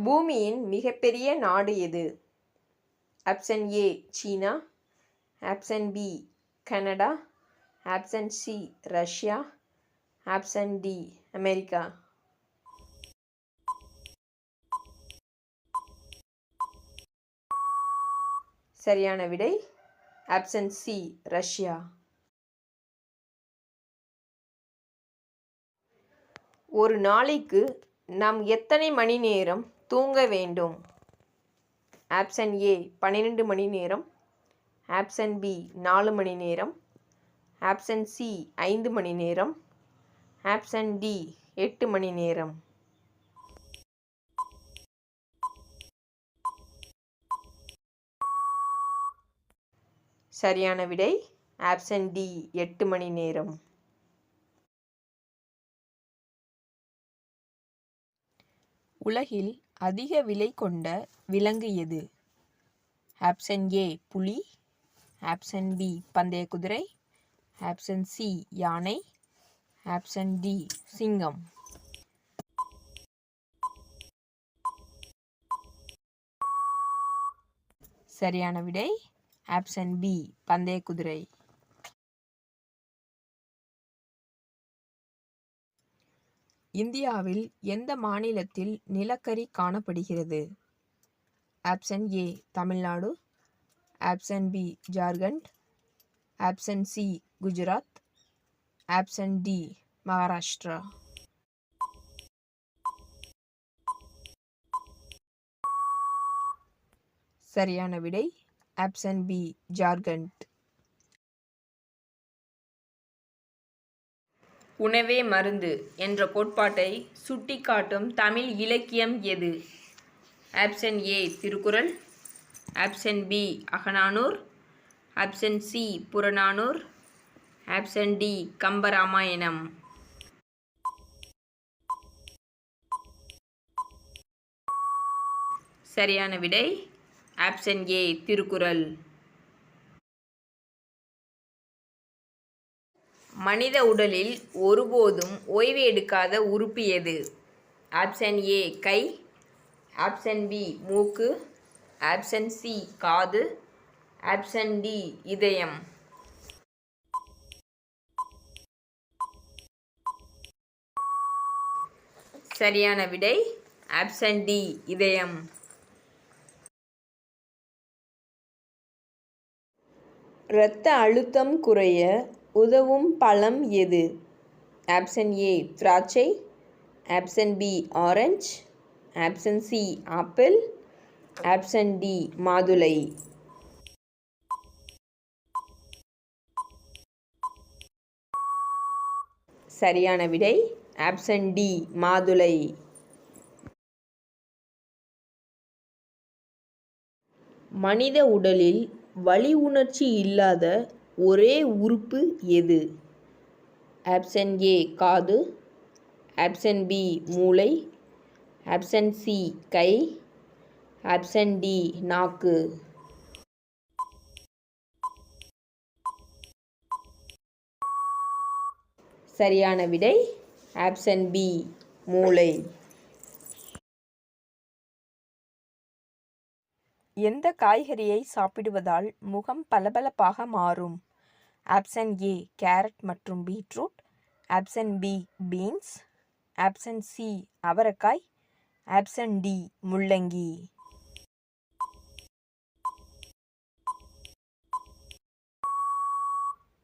பூமியின் மிகப்பெரிய நாடு எது? ஆப்ஷன் ஏ சீனா, option B Canada, option C Russia, option D America. சரியான விடை ஆப்ஷன் சி ரஷ்யா. ஒரு நாளைக்கு நாம் எத்தனை மணி நேரம் தூங்க வேண்டும்? ஆப்ஷன் ஏ 12 மணி நேரம், ஆப்ஷன் பி 4 மணி நேரம், ஆப்ஷன் சி 5 மணி நேரம், ஆப்ஷன் டி 8 மணி நேரம். சரியான விடை ஆப்ஷன் டி 8 மணி நேரம். உலகில் அதிக விலை கொண்ட விலங்கு எது? ஆப்ஷன் ஏ புலி, ஆப்ஷன் பி பந்தய குதிரை, ஆப்ஷன் சி யானை, ஆப்ஷன் டி சிங்கம். சரியான விடை ஆப்ஷன் பி பந்தய குதிரை. இந்தியாவில் எந்த மாநிலத்தில் நிலக்கரி காணப்படுகிறது? Option A Tamil Nadu, option B Jharkhand, option C Gujarat, option D Maharashtra. சரியான விடை ஆப்ஷன் பி ஜார்க்கண்ட். உணவே மருந்து என்ற கோட்பாட்டை சுட்டிக்காட்டும் தமிழ் இலக்கியம் எது? Option A Thirukkural, option B Akananuru, option C Purananuru, option D Kambaramayanam. சரியான விடை ஆப்ஷன் ஏ திருக்குறள். மனித உடலில் ஒருபோதும் ஓய்வு எடுக்காத உறுப்பு எது? ஆப்ஷன் ஏ கை, ஆப்ஷன் பி மூக்கு, ஆப்ஷன் சி காது, ஆப்ஷன் டி இதயம். சரியான விடை ஆப்ஷன் டி இதயம். இரத்த அழுத்தம் குறைய உதவும் பழம் எது? ஆப்ஷன் ஏ திராட்சை, option B orange, option C apple, option D மாதுளை. சரியான விடை ஆப்ஷன் டி மாதுளை. மனித உடலில் வலி உணர்ச்சி இல்லாத ஒரே உறுப்பு எது? ஆப்ஷன் ஏ காது, ஆப்ஷன் பி மூளை, ஆப்ஷன் சி கை, ஆப்ஷன் டி நாக்கு. சரியான விடை ஆப்ஷன் பி மூளை. எந்த காய்கறியை சாப்பிடுவதால் முகம் பளபளப்பாக மாறும்? ஆப்ஷன் ஏ கேரட் மற்றும் beetroot, option B beans, option C அவரைக்காய், ஆப்ஷன் டி முள்ளங்கி.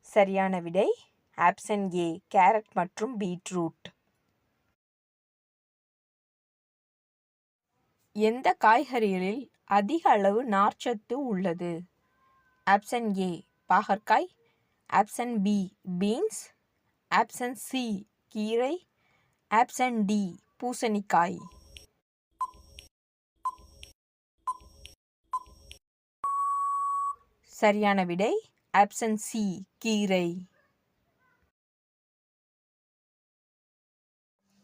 சரியான விடை ஆப்ஷன் ஏ கேரட் மற்றும் பீட்ரூட். எந்த காய்கறிகளில் அதிக அளவு நார்ச்சத்து உள்ளது? ஆப்ஷன் ஏ பாகற்காய், option B beans, option C கீரை, ஆப்ஷன் டி பூசணிக்காய். சரியான விடை ஆப்ஷன் சி கீரை.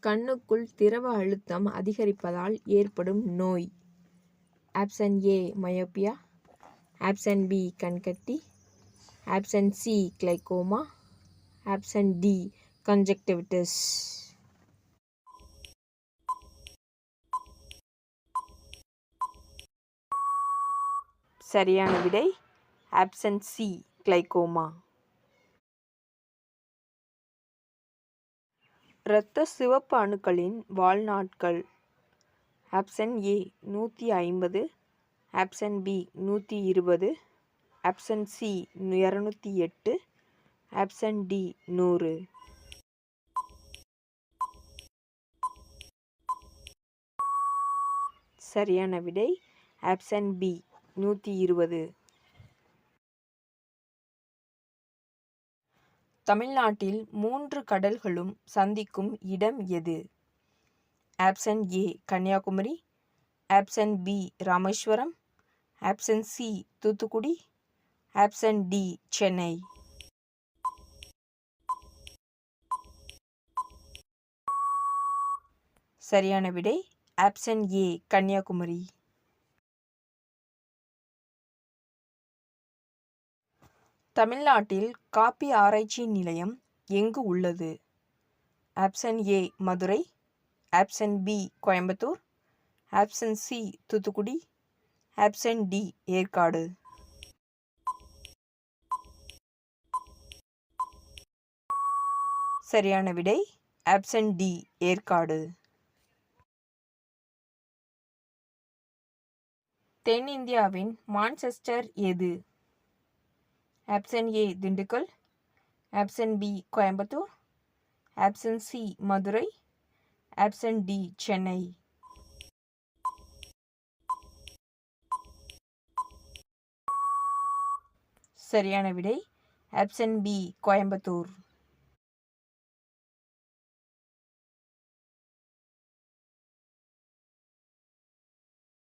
கண்ணுக்குள் திரவ அழுத்தம் அதிகரிப்பதால் ஏற்படும் நோய்? Option A myopia, option B கண்கட்டி, option C glaucoma, option D conjunctivitis. சரியான விடை ஆப்ஷன் சி கிளைகோமா. இரத்த சிவப்பு அணுக்களின் வாழ்நாட்கள். Option A 150, option B 120, option C 208, option D 100. சரியான விடை ஆப்ஷன் பி 120. தமிழ்நாட்டில் 3 கடல்களும் சந்திக்கும் இடம் எது? Option A Kanniyakumari, option B Rameswaram, option C Thoothukudi, option D Chennai. சரியான விடை ஆப்ஷன் ஏ கன்னியாகுமரி. தமிழ்நாட்டில் காப்பி ஆராய்ச்சி நிலையம் எங்கு உள்ளது? Option A Madurai, option B Coimbatore, option C Thoothukudi, option D Yercaud. சரியான விடை ஆப்ஷன் டி ஏற்காடு. தென்னிந்தியாவின் மான்செஸ்டர் எது? Option A Dindigul, option B Coimbatore, option C Madurai, option D Chennai. சரியான விடை ஆப்ஷன் பி கோயம்புத்தூர்.